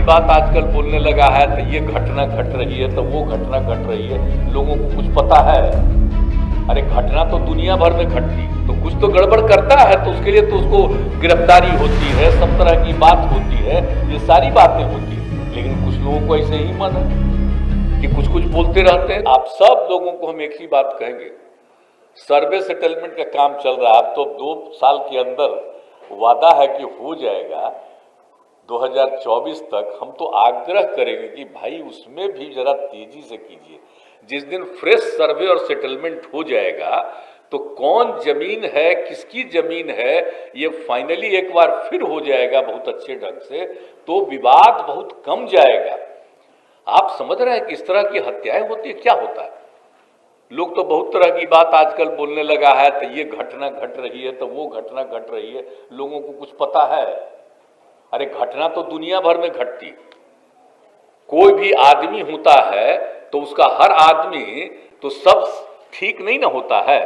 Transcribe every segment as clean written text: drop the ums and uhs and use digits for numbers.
बात आजकल बोलने लगा है, तो ये घटना घट रही है, तो वो घटना घट रही है, लोगों को कुछ पता है? अरे घटना तो दुनिया भर में घटती, तो कुछ तो गड़बड़ करता है, तो उसके लिए तो उसको गिरफ्तारी होती है, सब तरह की बात होती है, ये सारी बातें होती है। लेकिन कुछ लोगों को ऐसे ही मन है कि कुछ कुछ बोलते रहते हैं। आप सब लोगों को हम एक ही बात कहेंगे, सर्वे सेटलमेंट का काम चल रहा है, अब तो 2 साल के अंदर वादा है कि हो जाएगा 2024 तक। हम तो आग्रह करेंगे कि भाई उसमें भी जरा तेजी से कीजिए। जिस दिन फ्रेश सर्वे और सेटलमेंट हो जाएगा तो कौन जमीन है, किसकी जमीन है, ये फाइनली एक बार फिर हो जाएगा बहुत अच्छे ढंग से, तो विवाद बहुत कम जाएगा। आप समझ रहे हैं कि इस तरह की हत्याएं होती है, क्या होता है? लोग तो बहुत तरह की बात आजकल बोलने लगा है, तो ये घटना घट रही है, तो वो घटना घट रही है, लोगों को कुछ पता है? अरे घटना तो दुनिया भर में घटती। कोई भी आदमी होता है तो उसका हर आदमी तो सब ठीक नहीं ना होता है,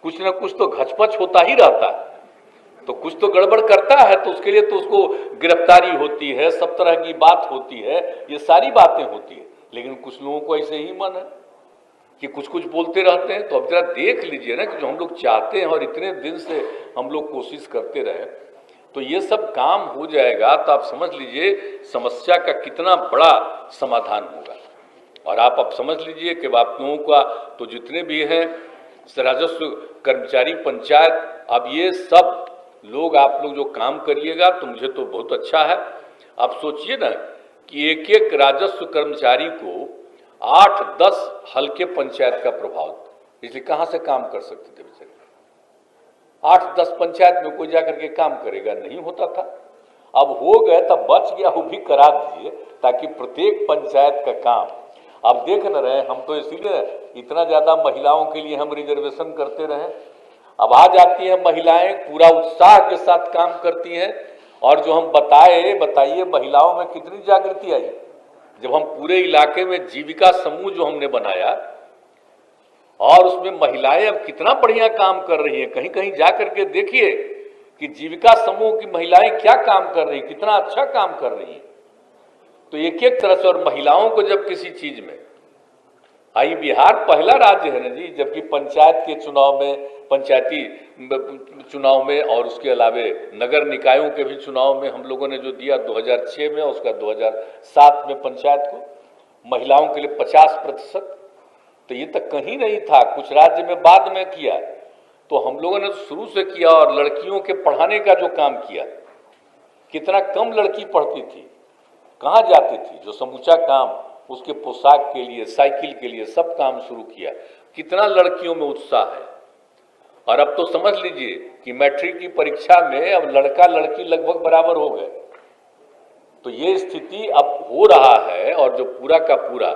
कुछ ना कुछ तो घचपच होता ही रहता है, तो कुछ तो गड़बड़ करता है, तो उसके लिए तो उसको गिरफ्तारी होती है, सब तरह की बात होती है, ये सारी बातें होती है। लेकिन कुछ लोगों को ऐसे ही मन है कि कुछ कुछ बोलते रहते हैं। तो अब जरा देख लीजिए ना कि जो हम लोग चाहते हैं और इतने दिन से हम लोग कोशिश करते रहे, तो ये सब काम हो जाएगा तो आप समझ लीजिए समस्या का कितना बड़ा समाधान होगा। और आप अब समझ लीजिए कि आप लोगों का तो जितने भी हैं राजस्व कर्मचारी पंचायत, अब ये सब लोग आप लोग जो काम करिएगा तो मुझे तो बहुत अच्छा है। आप सोचिए ना कि एक एक राजस्व कर्मचारी को 8-10 हल्के पंचायत का प्रभाव, इसलिए कहाँ से काम कर सकते थे बेचारे? 8-10 पंचायत में कोई जाकर के काम करेगा, नहीं होता था। अब हो गए तब बच गया, वो भी करा दीजिए ताकि प्रत्येक पंचायत का काम। आप देख न रहे, हम तो इसीलिए इतना ज्यादा महिलाओं के लिए हम रिजर्वेशन करते रहे। अब आ जाती हैं महिलाएं, पूरा उत्साह के साथ काम करती हैं, और जो हम बताइए महिलाओं में कितनी जागृति आई जब हम पूरे इलाके में जीविका समूह जो हमने बनाया, और उसमें महिलाएं अब कितना बढ़िया काम कर रही हैं। कहीं कहीं जाकर के देखिए कि जीविका समूह की महिलाएं क्या काम कर रही, कितना अच्छा काम कर रही हैं। तो एक एक तरह से, और महिलाओं को जब किसी चीज में आई, बिहार पहला राज्य है ना जी, जबकि पंचायत के चुनाव में, पंचायती चुनाव में और उसके अलावे नगर निकायों के भी चुनाव में हम लोगों ने जो दिया 2006 में और उसका 2007 में पंचायत को महिलाओं के लिए 50%, तो ये तक कहीं नहीं था, कुछ राज्य में बाद में किया। तो हम लोगों ने शुरू से किया, और लड़कियों के पढ़ाने का जो काम किया, कितना कम लड़की पढ़ती थी, कहाँ जाती थी, जो समूचा काम उसके पोशाक के लिए, साइकिल के लिए सब काम शुरू किया। कितना लड़कियों में उत्साह है। और अब तो समझ लीजिए कि मैट्रिक की परीक्षा में अब लड़का लड़की लगभग बराबर हो गए। तो ये स्थिति अब हो रहा है, और जो पूरा का पूरा,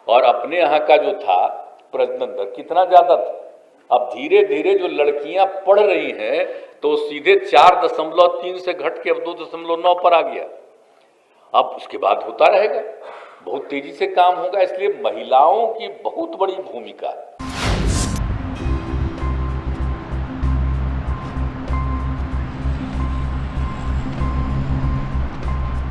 और अपने यहाँ का जो था प्रजनन दर कितना ज्यादा था, अब धीरे धीरे जो लड़कियां पढ़ रही हैं तो सीधे 4.3 से घट के अब 2.9 पर आ गया। अब उसके बाद होता रहेगा, बहुत तेजी से काम होगा। इसलिए महिलाओं की बहुत बड़ी भूमिका